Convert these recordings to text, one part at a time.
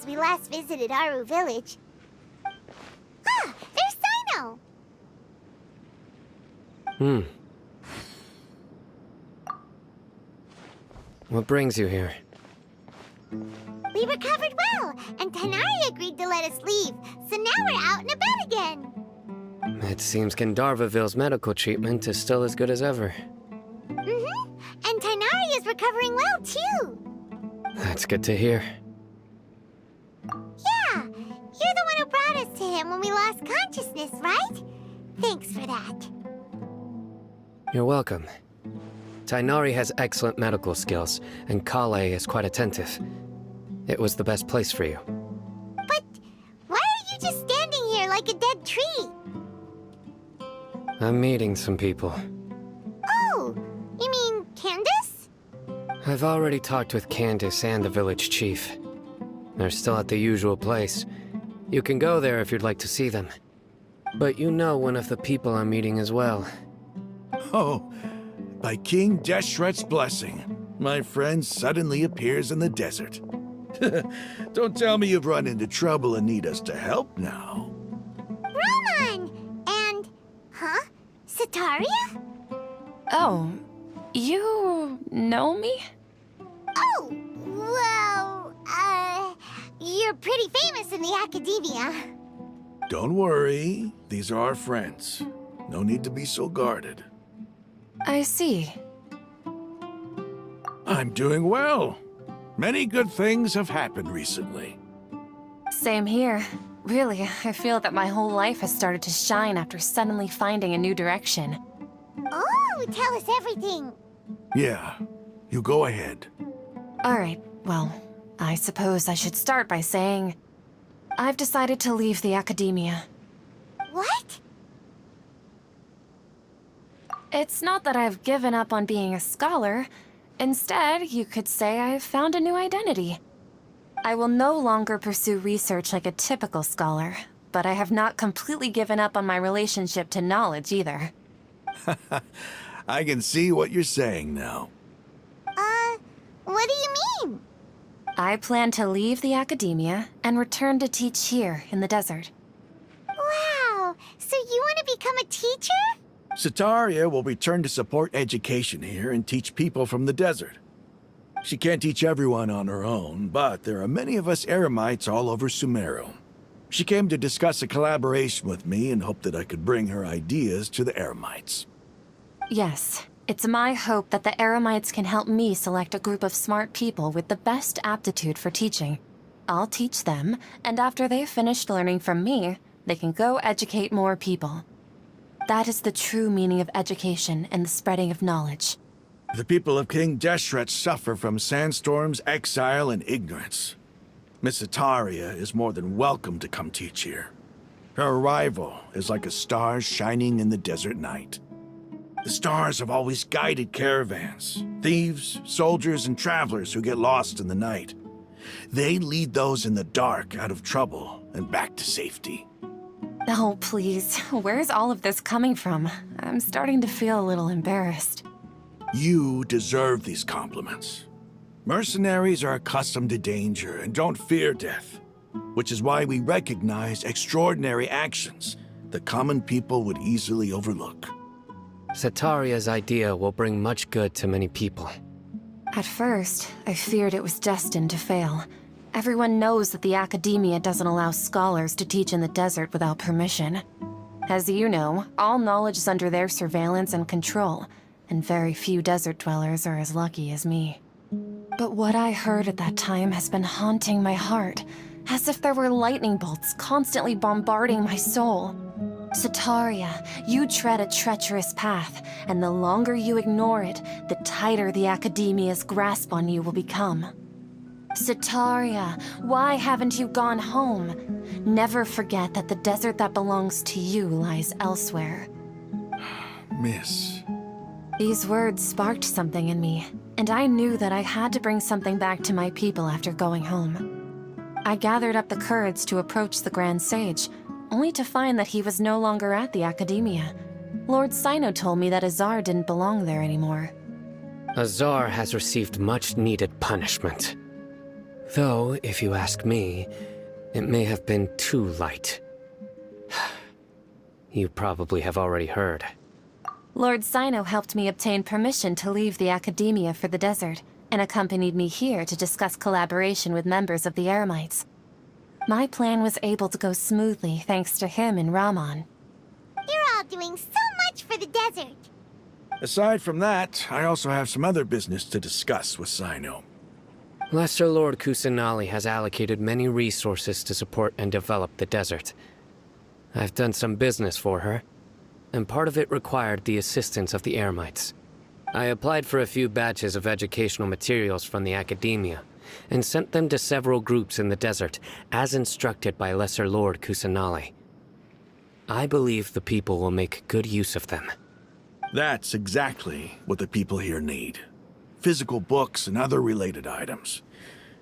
since we last visited Aru Village. Ah, there's Sino! What brings you here? We recovered well, and Tanari agreed to let us leave, so now we're out and about again. It seems Gandharvaville's medical treatment is still as good as ever. And Tanari is recovering well, too. That's good to hear. Yeah, you're the one who brought us to him when we lost consciousness, right? Thanks for that. You're welcome. Tainari has excellent medical skills, and Kale is quite attentive. It was the best place for you. But why are you just standing here like a dead tree? I'm meeting some people. Oh, you mean Candace? I've already talked with Candace and the village chief. They're still at the usual place. You can go there if you'd like to see them. But you know one of the people I'm meeting as well. Oh, by King Deshret's blessing, my friend suddenly appears in the desert. Don't tell me you've run into trouble and need us to help now. Roman! And... huh? Sataria? Oh, you know me? Oh, well, you're pretty famous in the academia. Don't worry, these are our friends. No need to be so guarded. I see. I'm doing well. Many good things have happened recently. Same here. Really, I feel that my whole life has started to shine after suddenly finding a new direction. Oh, tell us everything. Yeah, you go ahead. Alright, well, I suppose I should start by saying... I've decided to leave the academia. What? It's not that I've given up on being a scholar. Instead, you could say I've found a new identity. I will no longer pursue research like a typical scholar, but I have not completely given up on my relationship to knowledge either. I can see what you're saying now. What do you mean? I plan to leave the academia and return to teach here in the desert. Wow, so you want to become a teacher? Sataria will return to support education here and teach people from the desert. She can't teach everyone on her own, but there are many of us Eremites all over Sumeru. She came to discuss a collaboration with me and hoped that I could bring her ideas to the Eremites. Yes, it's my hope that the Eremites can help me select a group of smart people with the best aptitude for teaching. I'll teach them, and after they've finished learning from me, they can go educate more people. That is the true meaning of education and the spreading of knowledge. The people of King Deshret suffer from sandstorms, exile, and ignorance. Miss Sataria is more than welcome to come teach here. Her arrival is like a star shining in the desert night. The stars have always guided caravans, thieves, soldiers, and travelers who get lost in the night. They lead those in the dark out of trouble and back to safety. Oh, please. Where's all of this coming from? I'm starting to feel a little embarrassed. You deserve these compliments. Mercenaries are accustomed to danger and don't fear death, which is why we recognize extraordinary actions that common people would easily overlook. Sataria's idea will bring much good to many people. At first, I feared it was destined to fail. Everyone knows that the academia doesn't allow scholars to teach in the desert without permission. As you know, all knowledge is under their surveillance and control, and very few desert dwellers are as lucky as me. But what I heard at that time has been haunting my heart, as if there were lightning bolts constantly bombarding my soul. Sataria, you tread a treacherous path, and the longer you ignore it, the tighter the academia's grasp on you will become. Sataria, why haven't you gone home? Never forget that the desert that belongs to you lies elsewhere. Miss. These words sparked something in me, and I knew that I had to bring something back to my people after going home. I gathered up the courage to approach the Grand Sage, only to find that he was no longer at the academia. Lord Sino told me that Azar didn't belong there anymore. Azar has received much-needed punishment. Though, if you ask me, it may have been too light. You probably have already heard. Lord Sino helped me obtain permission to leave the Academia for the desert, and accompanied me here to discuss collaboration with members of the Eremites. My plan was able to go smoothly thanks to him and Rahman. You're all doing so much for the desert. Aside from that, I also have some other business to discuss with Sino. Lesser Lord Kusanali has allocated many resources to support and develop the desert. I've done some business for her, and part of it required the assistance of the Eremites. I applied for a few batches of educational materials from the Academia, and sent them to several groups in the desert, as instructed by Lesser Lord Kusanali. I believe the people will make good use of them. That's exactly what the people here need. Physical books and other related items.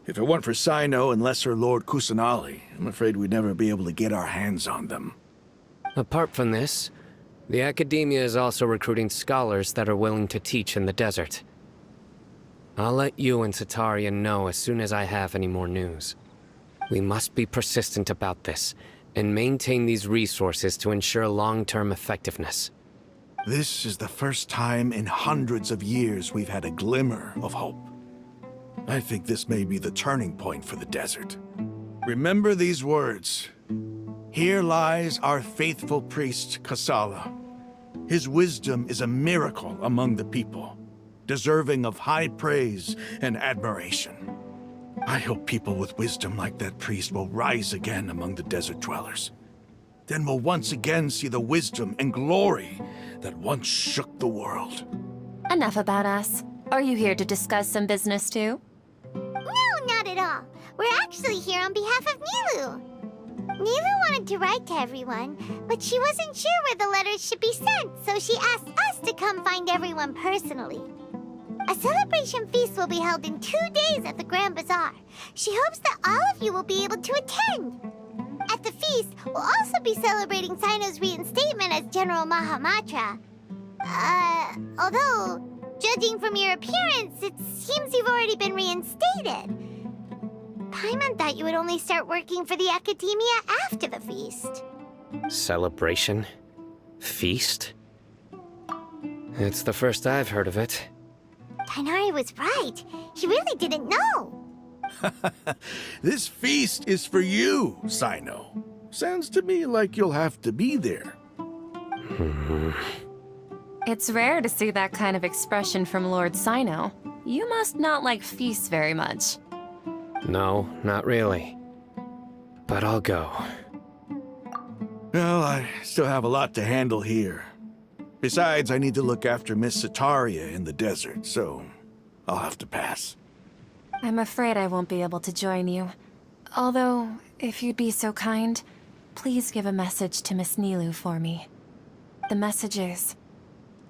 If it weren't for Sino and Lesser Lord Kusanali, I'm afraid we'd never be able to get our hands on them. Apart from this, the Academia is also recruiting scholars that are willing to teach in the desert. I'll let you and Sataria know as soon as I have any more news. We must be persistent about this, and maintain these resources to ensure long-term effectiveness. This is the first time in hundreds of years we've had a glimmer of hope. I think this may be the turning point for the desert. Remember these words. Here lies our faithful priest, Kasala. His wisdom is a miracle among the people, deserving of high praise and admiration. I hope people with wisdom like that priest will rise again among the desert dwellers. Then we'll once again see the wisdom and glory that once shook the world. Enough about us. Are you here to discuss some business too? No, not at all. We're actually here on behalf of Nilu. Nilu wanted to write to everyone, but she wasn't sure where the letters should be sent, so she asked us to come find everyone personally. A celebration feast will be held in 2 days at the Grand Bazaar. She hopes that all of you will be able to attend. At the feast, we'll also be celebrating Sino's reinstatement as General Mahamatra. Although, judging from your appearance, it seems you've already been reinstated. Paimon thought you would only start working for the Academia after the feast. Celebration? Feast? It's the first I've heard of it. Tainari was right. He really didn't know. This feast is for you, Sino. Sounds to me like you'll have to be there. It's rare to see that kind of expression from Lord Sino. You must not like feasts very much. No, not really. But I'll go. Well, I still have a lot to handle here. Besides, I need to look after Miss Sataria in the desert, so I'll have to pass. I'm afraid I won't be able to join you. Although, if you'd be so kind, please give a message to Miss Nilu for me. The message is,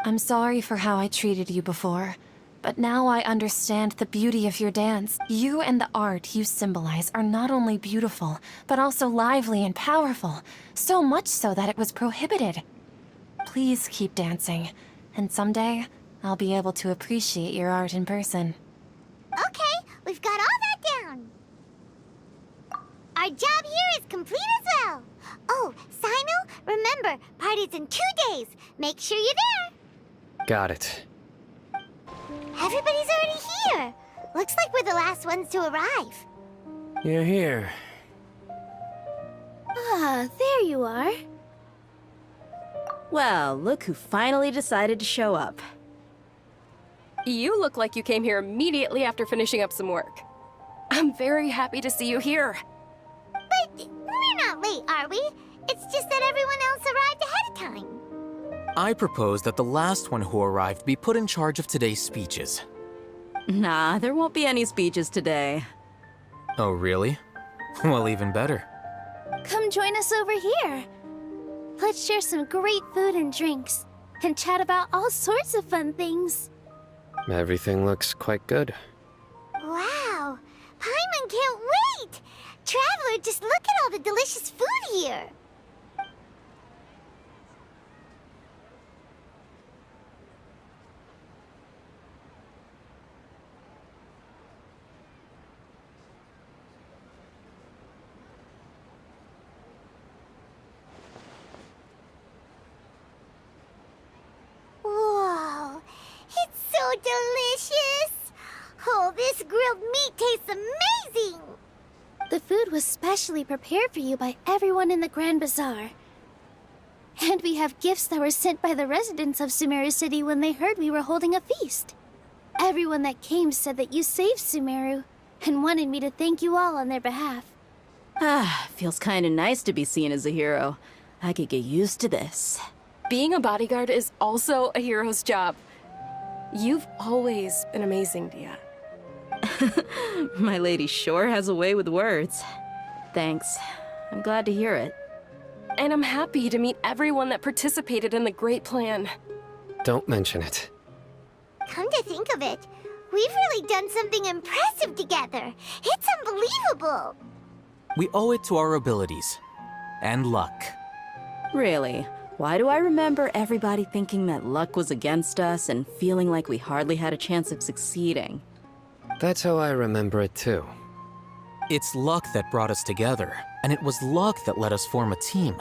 I'm sorry for how I treated you before, but now I understand the beauty of your dance. You and the art you symbolize are not only beautiful, but also lively and powerful, so much so that it was prohibited. Please keep dancing, and someday, I'll be able to appreciate your art in person. Okay, we've got all that down. Our job here is complete as well. Oh, Sino, remember, party's in 2 days. Make sure you're there. Got it. Everybody's already here. Looks like we're the last ones to arrive. You're here. Ah, there you are. Well, look who finally decided to show up. You look like you came here immediately after finishing up some work. I'm very happy to see you here. But we're not late, are we? It's just that everyone else arrived ahead of time. I propose that the last one who arrived be put in charge of today's speeches. Nah, there won't be any speeches today. Oh, really? Well, even better. Come join us over here. Let's share some great food and drinks, and chat about all sorts of fun things. Everything looks quite good. Wow, Paimon can't wait! Traveler, just look at all the delicious food here. delicious! Oh, this grilled meat tastes amazing! The food was specially prepared for you by everyone in the Grand Bazaar. And we have gifts that were sent by the residents of Sumeru City when they heard we were holding a feast. Everyone that came said that you saved Sumeru, and wanted me to thank you all on their behalf. Feels kinda nice to be seen as a hero. I could get used to this. Being a bodyguard is also a hero's job. You've always been amazing, Dia. My lady sure has a way with words. Thanks. I'm glad to hear it. And I'm happy to meet everyone that participated in the great plan. Don't mention it. Come to think of it, we've really done something impressive together. It's unbelievable. We owe it to our abilities. And luck. Really? Why do I remember everybody thinking that luck was against us and feeling like we hardly had a chance of succeeding? That's how I remember it too. It's luck that brought us together, and it was luck that let us form a team.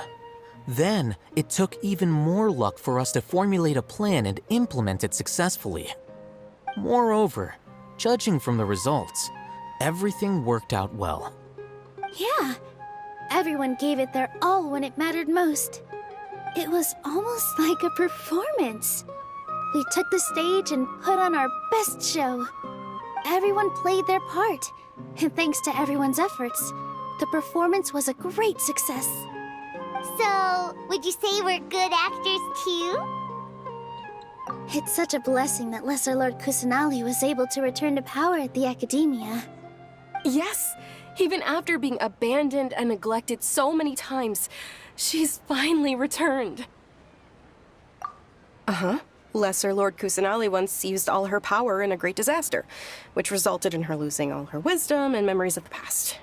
Then, it took even more luck for us to formulate a plan and implement it successfully. Moreover, judging from the results, everything worked out well. Yeah, everyone gave it their all when it mattered most. It was almost like a performance. We took the stage and put on our best show. Everyone played their part, and thanks to everyone's efforts, the performance was a great success. So, would you say we're good actors too? It's such a blessing that Lesser Lord Kusanali was able to return to power at the Academia. Yes, even after being abandoned and neglected so many times, she's finally returned. Uh-huh. Lesser Lord Kusanali once used all her power in a great disaster, which resulted in her losing all her wisdom and memories of the past.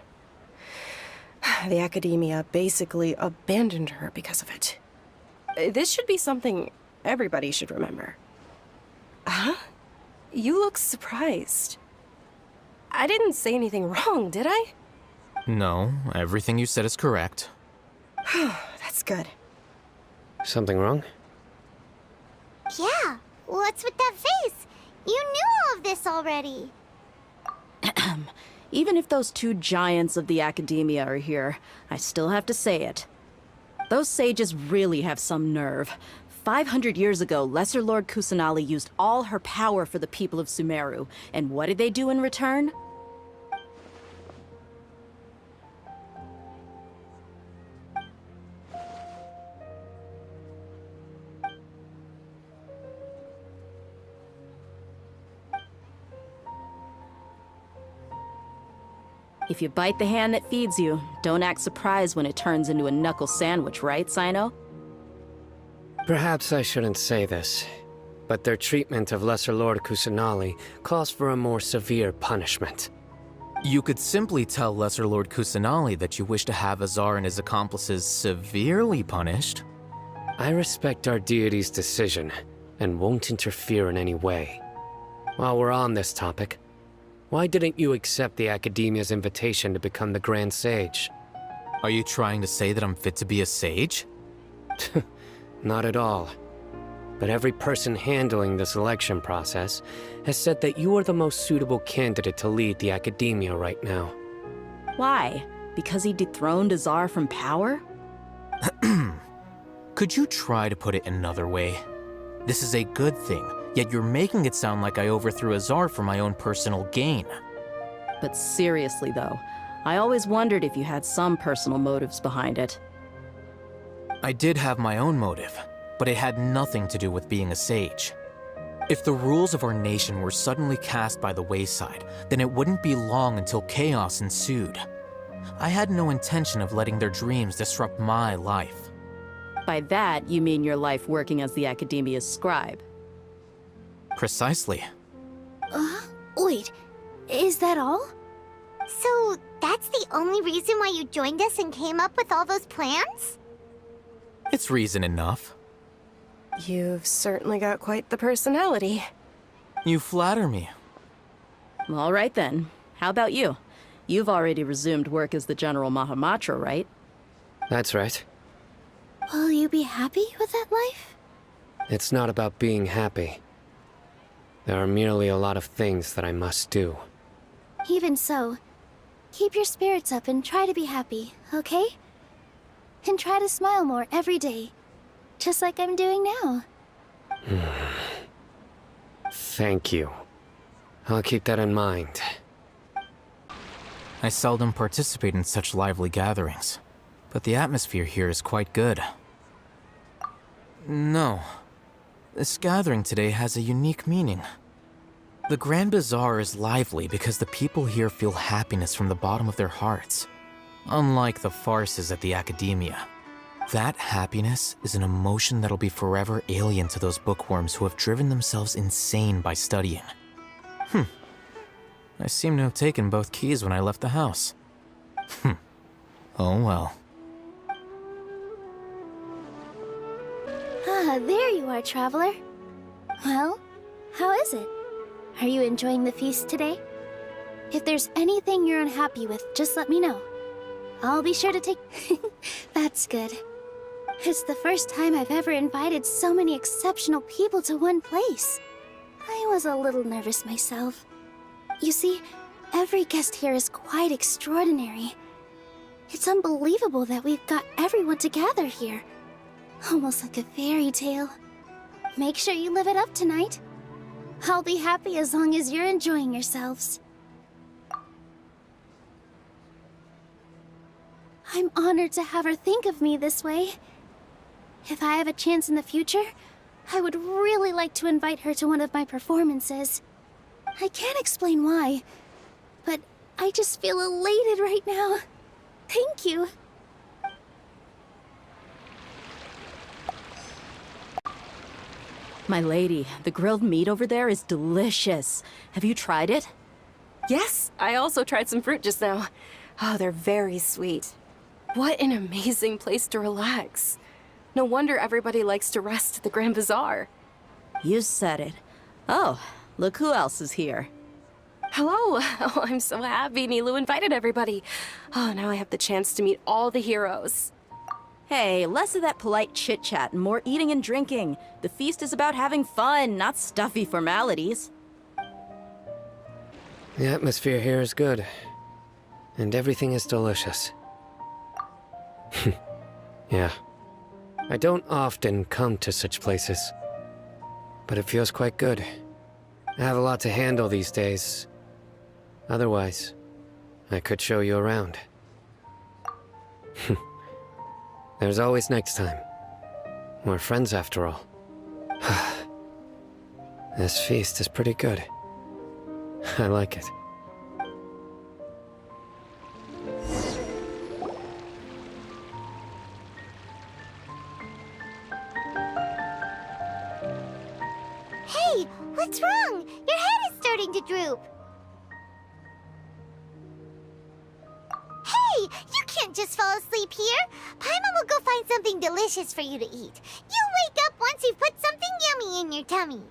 The Academia basically abandoned her because of it. This should be something everybody should remember. Huh? You look surprised. I didn't say anything wrong, did I? No, everything you said is correct. That's good. Something wrong? Yeah, what's with that face? You knew all of this already. Even if those two giants of the Academia are here, I still have to say it. Those sages really have some nerve. 500 years ago, Lesser Lord Kusanali used all her power for the people of Sumeru, and what did they do in return? If you bite the hand that feeds you, don't act surprised when it turns into a knuckle sandwich, right, Sino? Perhaps I shouldn't say this, but their treatment of Lesser Lord Kusanali calls for a more severe punishment. You could simply tell Lesser Lord Kusanali that you wish to have Azar and his accomplices severely punished. I respect our deity's decision, and won't interfere in any way. While we're on this topic, why didn't you accept the Academia's invitation to become the Grand Sage? Are you trying to say that I'm fit to be a sage? Not at all. But every person handling the selection process has said that you are the most suitable candidate to lead the Academia right now. Why? Because he dethroned Azar from power? Could you try to put it another way? This is a good thing, yet you're making it sound like I overthrew Azar for my own personal gain. But seriously, though, I always wondered if you had some personal motives behind it. I did have my own motive, but it had nothing to do with being a sage. If the rules of our nation were suddenly cast by the wayside, then it wouldn't be long until chaos ensued. I had no intention of letting their dreams disrupt my life. By that, you mean your life working as the Academia's scribe. Precisely. Wait, is that all? So, that's the only reason why you joined us and came up with all those plans? It's reason enough. You've certainly got quite the personality. You flatter me. All right then. How about you? You've already resumed work as the General Mahamatra, right? That's right. Will you be happy with that life? It's not about being happy. There are merely a lot of things that I must do. Even so, keep your spirits up and try to be happy, okay? And try to smile more every day, just like I'm doing now. Thank you. I'll keep that in mind. I seldom participate in such lively gatherings, but the atmosphere here is quite good. No. This gathering today has a unique meaning. The Grand Bazaar is lively because the people here feel happiness from the bottom of their hearts. Unlike the farces at the Academia. That happiness is an emotion that'll be forever alien to those bookworms who have driven themselves insane by studying. I seem to have taken both keys when I left the house. Oh well. Ah, there you are, traveler. Well, how is it? Are you enjoying the feast today? If there's anything you're unhappy with, just let me know. I'll be sure to take... That's good. It's the first time I've ever invited so many exceptional people to one place. I was a little nervous myself. You see, every guest here is quite extraordinary. It's unbelievable that we've got everyone together here. Almost like a fairy tale. Make sure you live it up tonight. I'll be happy as long as you're enjoying yourselves. I'm honored to have her think of me this way. If I have a chance in the future, I would really like to invite her to one of my performances. I can't explain why, but I just feel elated right now. Thank you. My lady, the grilled meat over there is delicious. Have you tried it? Yes, I also tried some fruit just now. Oh, they're very sweet. What an amazing place to relax. No wonder everybody likes to rest at the Grand Bazaar. You said it. Oh, look who else is here. Hello! Oh, I'm so happy Nilu invited everybody. Oh, now I have the chance to meet all the heroes. Hey, less of that polite chit-chat and more eating and drinking. The feast is about having fun, not stuffy formalities. The atmosphere here is good. And everything is delicious. Yeah. I don't often come to such places. But it feels quite good. I have a lot to handle these days. Otherwise, I could show you around. There's always next time. We're friends after all. This feast is pretty good. I like it. Hey, what's wrong? Your head is starting to droop. Hey, you can't just fall asleep here. Paimon will go find something delicious for you to eat. You'll wake up once you've put something yummy in your tummy.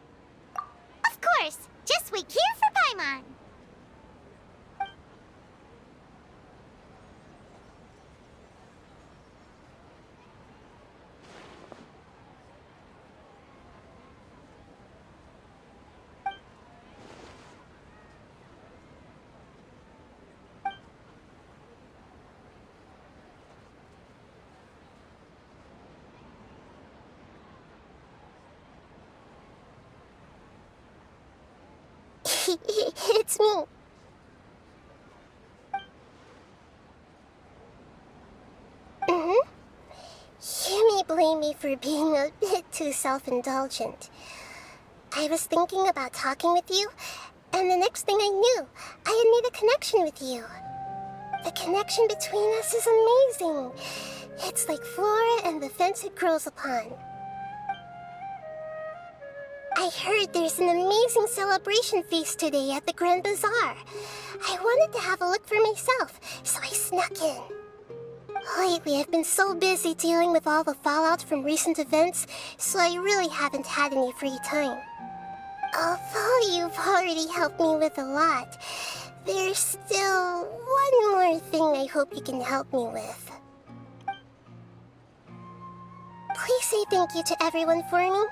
Of course, just wait here for Paimon. It's me. You may blame me for being a bit too self-indulgent. I was thinking about talking with you, and the next thing I knew, I had made a connection with you. The connection between us is amazing. It's like flora and the fence it grows upon. I heard there's an amazing celebration feast today at the Grand Bazaar. I wanted to have a look for myself, so I snuck in. Lately, I've been so busy dealing with all the fallout from recent events, so I really haven't had any free time. Although you've already helped me with a lot, there's still one more thing I hope you can help me with. Please say thank you to everyone for me.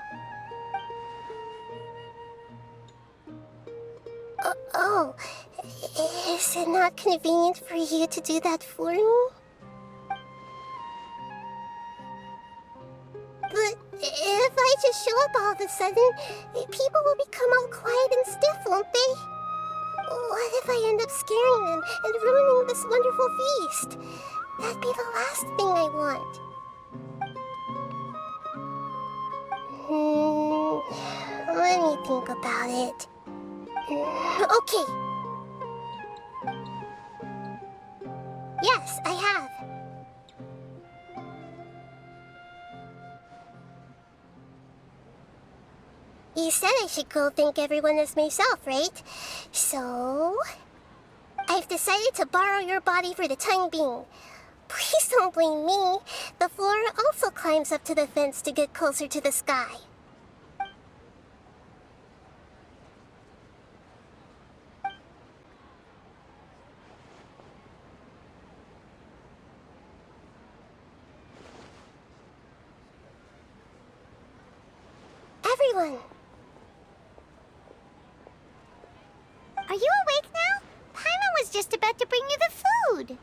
Oh, is it not convenient for you to do that for me? But if I just show up all of a sudden, people will become all quiet and stiff, won't they? What if I end up scaring them and ruining this wonderful feast? That'd be the last thing I want. Let me think about it. Okay. Yes, I have. You said I should go thank everyone as myself, right? So... I've decided to borrow your body for the time being. Please don't blame me. The flora also climbs up to the fence to get closer to the sky. Everyone! Are you awake now? Paimon was just about to bring you the food.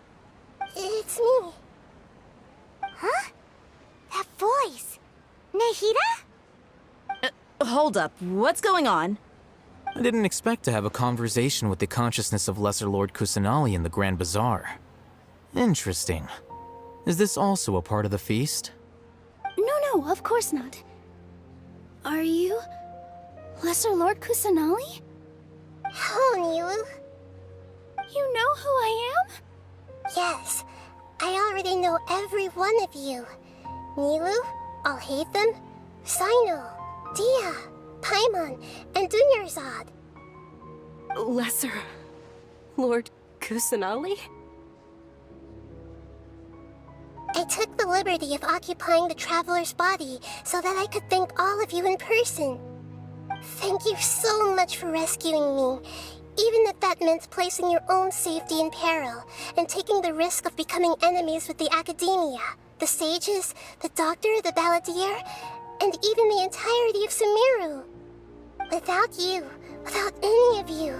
It's me. Huh? That voice. Nahida? Hold up, what's going on? I didn't expect to have a conversation with the consciousness of Lesser Lord Kusanali in the Grand Bazaar. Interesting. Is this also a part of the feast? No, of course not. Are you... Lesser Lord Kusanali? Hello, Nilu. You know who I am? Yes, I already know every one of you. Nilu, Alhaitham, Sino, Dia, Paimon, and Dunyarzad. Lesser Lord Kusanali? I took the liberty of occupying the traveler's body so that I could thank all of you in person. Thank you so much for rescuing me, even if that meant placing your own safety in peril and taking the risk of becoming enemies with the Academia, the sages, the doctor, the balladeer, and even the entirety of Sumeru. Without you, without any of you,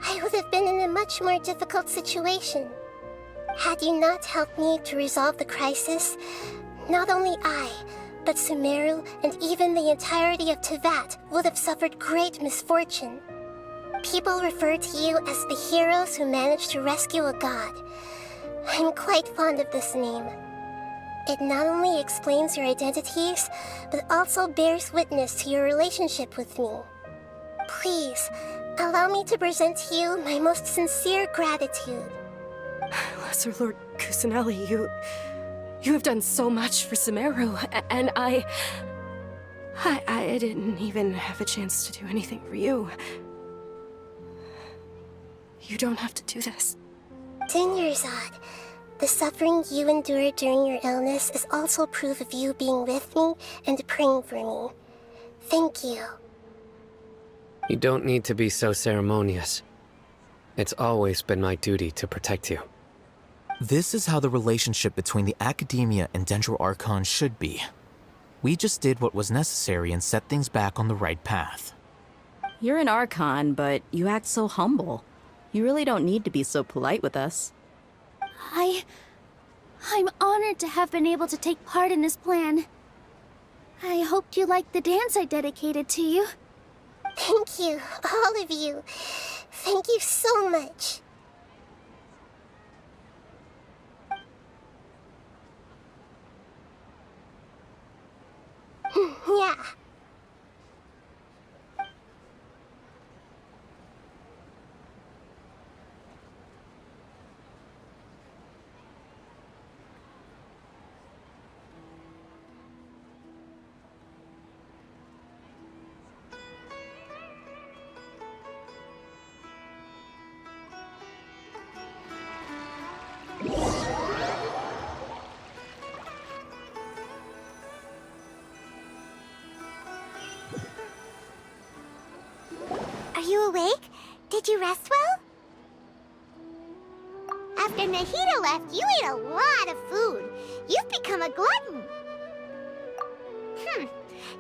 I would have been in a much more difficult situation. Had you not helped me to resolve the crisis, not only I, but Sumeru and even the entirety of Tevat would have suffered great misfortune. People refer to you as the heroes who managed to rescue a god. I'm quite fond of this name. It not only explains your identities, but also bears witness to your relationship with me. Please, allow me to present to you my most sincere gratitude. Lesser Lord Kusanali, you have done so much for Sumeru, and I didn't even have a chance to do anything for you. You don't have to do this. Dunyarzad, the suffering you endured during your illness is also proof of you being with me and praying for me. Thank you. You don't need to be so ceremonious. It's always been my duty to protect you. This is how the relationship between the Academia and Dendro Archon should be. We just did what was necessary and set things back on the right path. You're an Archon, but you act so humble. You really don't need to be so polite with us. I'm honored to have been able to take part in this plan. I hoped you liked the dance I dedicated to you. Thank you, all of you. Thank you so much. Yeah. Are you awake? Did you rest well? After Nahida left, you ate a lot of food. You've become a glutton.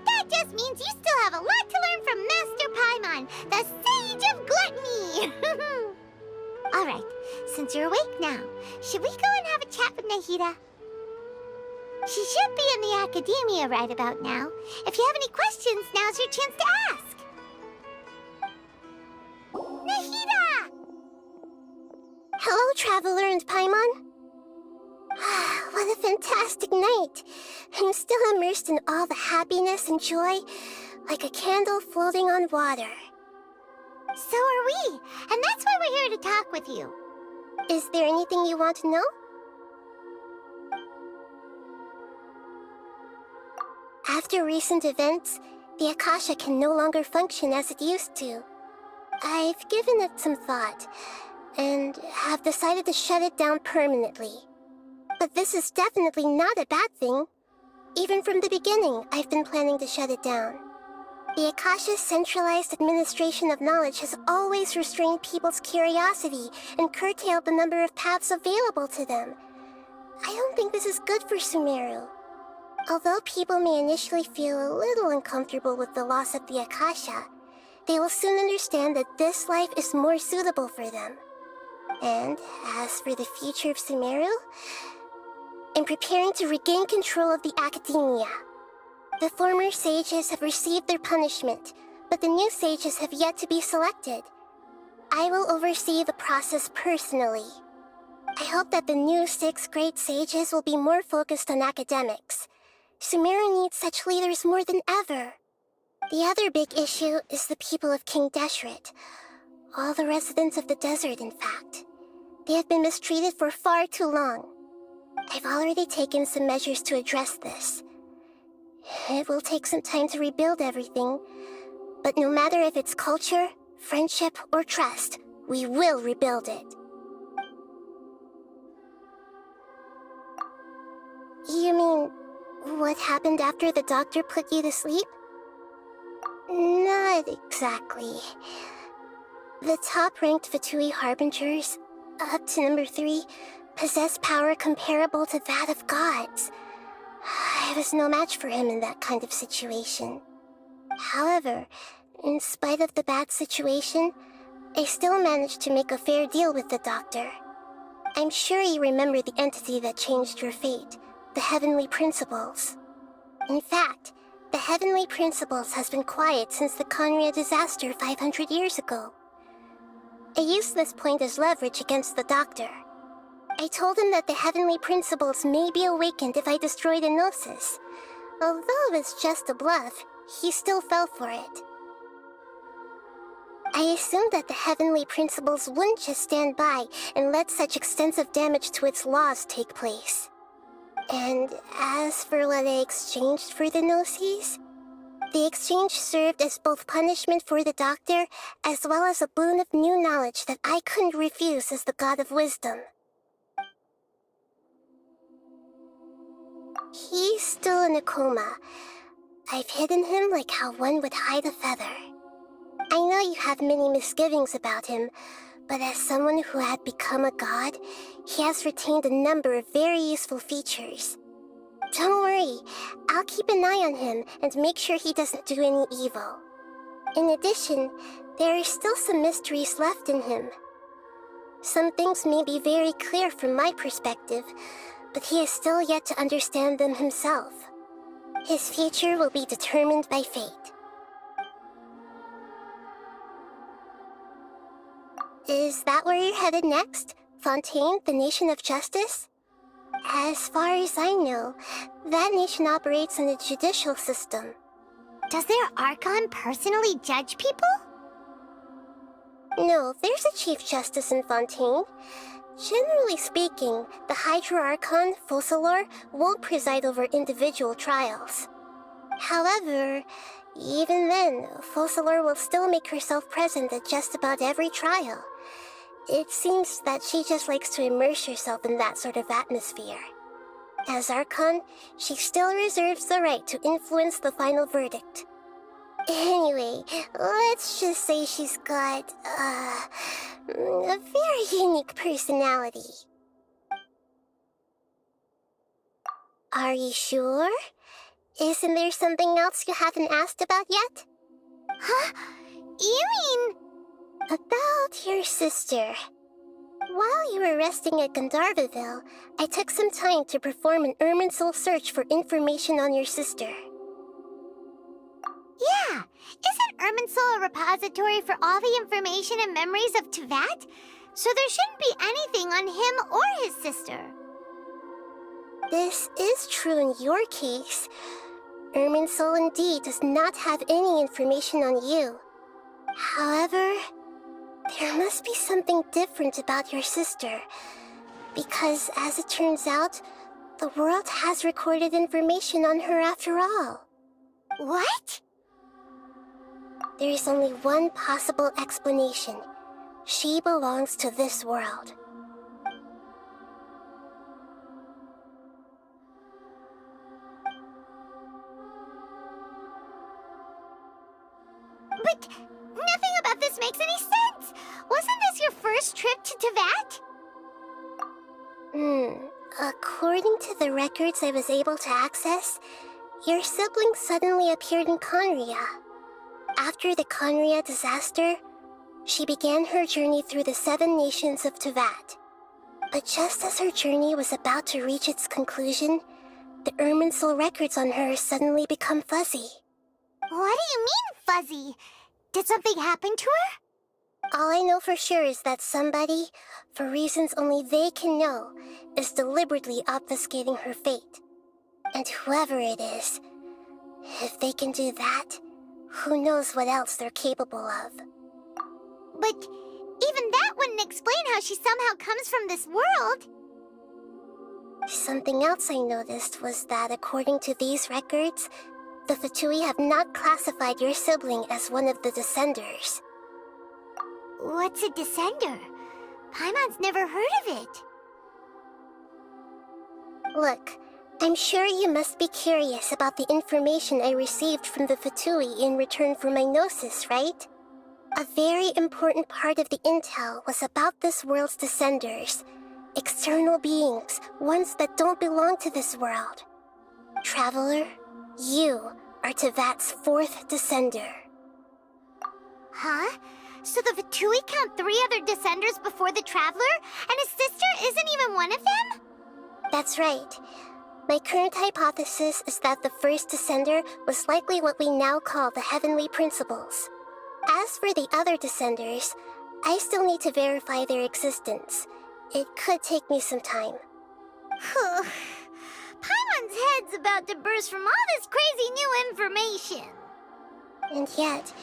That just means you still have a lot to learn from Master Paimon, the Sage of Gluttony! Alright, since you're awake now, should we go and have a chat with Nahida? She should be in the academia right about now. If you have any questions, now's your chance to ask. Nahida! Hello, Traveler and Paimon. What a fantastic night. I'm still immersed in all the happiness and joy, like a candle floating on water. So are we, and that's why we're here to talk with you. Is there anything you want to know? After recent events, the Akasha can no longer function as it used to. I've given it some thought, and have decided to shut it down permanently. But this is definitely not a bad thing. Even from the beginning, I've been planning to shut it down. The Akasha's centralized administration of knowledge has always restrained people's curiosity and curtailed the number of paths available to them. I don't think this is good for Sumeru. Although people may initially feel a little uncomfortable with the loss of the Akasha, they will soon understand that this life is more suitable for them. And as for the future of Sumeru, I'm preparing to regain control of the academia. The former sages have received their punishment, but the new sages have yet to be selected. I will oversee the process personally. I hope that the new 6 great sages will be more focused on academics. Sumeru needs such leaders more than ever. The other big issue is the people of King Deshret. All the residents of the desert, in fact. They have been mistreated for far too long. I've already taken some measures to address this. It will take some time to rebuild everything, but no matter if it's culture, friendship, or trust, we will rebuild it. You mean, what happened after the doctor put you to sleep? Not exactly. The top-ranked Fatui Harbingers, up to number 3, possess power comparable to that of gods. I was no match for him in that kind of situation. However, in spite of the bad situation, I still managed to make a fair deal with the doctor. I'm sure you remember the entity that changed your fate, the Heavenly Principles. In fact, the Heavenly Principles has been quiet since the Conria disaster 500 years ago. I used this point as leverage against the doctor. I told him that the Heavenly Principles may be awakened if I destroy the Gnosis. Although it's just a bluff, he still fell for it. I assumed that the Heavenly Principles wouldn't just stand by and let such extensive damage to its laws take place. And as for what I exchanged for the Gnosis, the exchange served as both punishment for the doctor as well as a boon of new knowledge that I couldn't refuse as the God of Wisdom. He's still in a coma. I've hidden him like how one would hide a feather. I know you have many misgivings about him, but as someone who had become a god, he has retained a number of very useful features. Don't worry, I'll keep an eye on him and make sure he doesn't do any evil. In addition, there are still some mysteries left in him. Some things may be very clear from my perspective, but he is still yet to understand them himself. His future will be determined by fate. Is that where you're headed next? Fontaine, the Nation of Justice? As far as I know, that nation operates in a judicial system. Does their Archon personally judge people? No, there's a Chief Justice in Fontaine. Generally speaking, the Hydra Archon, Focalor, won't preside over individual trials. However, even then, Focalor will still make herself present at just about every trial. It seems that she just likes to immerse herself in that sort of atmosphere. As Archon, she still reserves the right to influence the final verdict. Anyway, let's just say she's got, a very unique personality. Are you sure? Isn't there something else you haven't asked about yet? Huh? You mean... About your sister. While you were resting at Gandharvaville, I took some time to perform an Irminsul search for information on your sister. Yeah, isn't Irminsul a repository for all the information and memories of Teyvat? So there shouldn't be anything on him or his sister. This is true in your case. Irminsul indeed does not have any information on you. However, there must be something different about your sister. Because, as it turns out, the world has recorded information on her after all. What? There is only one possible explanation. She belongs to this world. But nothing about this makes any sense! Wasn't this your first trip to Teyvat? According to the records I was able to access, your sibling suddenly appeared in Conria. After the Conria disaster, she began her journey through the 7 nations of Teyvat. But just as her journey was about to reach its conclusion, the Irminsul records on her suddenly become fuzzy. What do you mean, fuzzy? Did something happen to her? All I know for sure is that somebody, for reasons only they can know, is deliberately obfuscating her fate. And whoever it is, if they can do that, who knows what else they're capable of. But even that wouldn't explain how she somehow comes from this world. Something else I noticed was that according to these records, the Fatui have not classified your sibling as one of the Descenders. What's a Descender? Paimon's never heard of it. Look, I'm sure you must be curious about the information I received from the Fatui in return for my gnosis, right? A very important part of the intel was about this world's Descenders. External beings, ones that don't belong to this world. Traveler, you are Teyvat's 4th Descender. Huh? So the Fatui count 3 other Descenders before the Traveler? And his sister isn't even one of them? That's right. My current hypothesis is that the first Descender was likely what we now call the Heavenly Principles. As for the other Descenders, I still need to verify their existence. It could take me some time. Paimon's head's about to burst from all this crazy new information. And yet,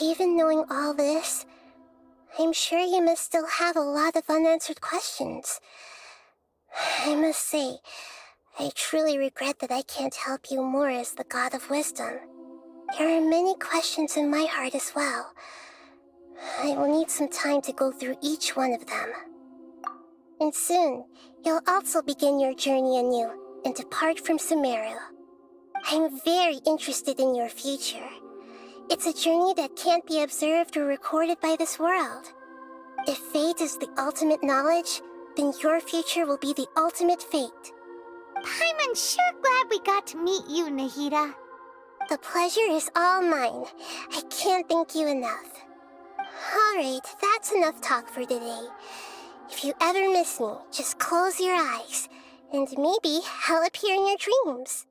even knowing all this, I'm sure you must still have a lot of unanswered questions. I must say, I truly regret that I can't help you more as the God of Wisdom. There are many questions in my heart as well. I will need some time to go through each one of them. And soon, you'll also begin your journey anew and depart from Sumeru. I'm very interested in your future. It's a journey that can't be observed or recorded by this world. If fate is the ultimate knowledge, then your future will be the ultimate fate. Paimon's sure glad we got to meet you, Nahida. The pleasure is all mine. I can't thank you enough. Alright, that's enough talk for today. If you ever miss me, just close your eyes, and maybe I'll appear in your dreams.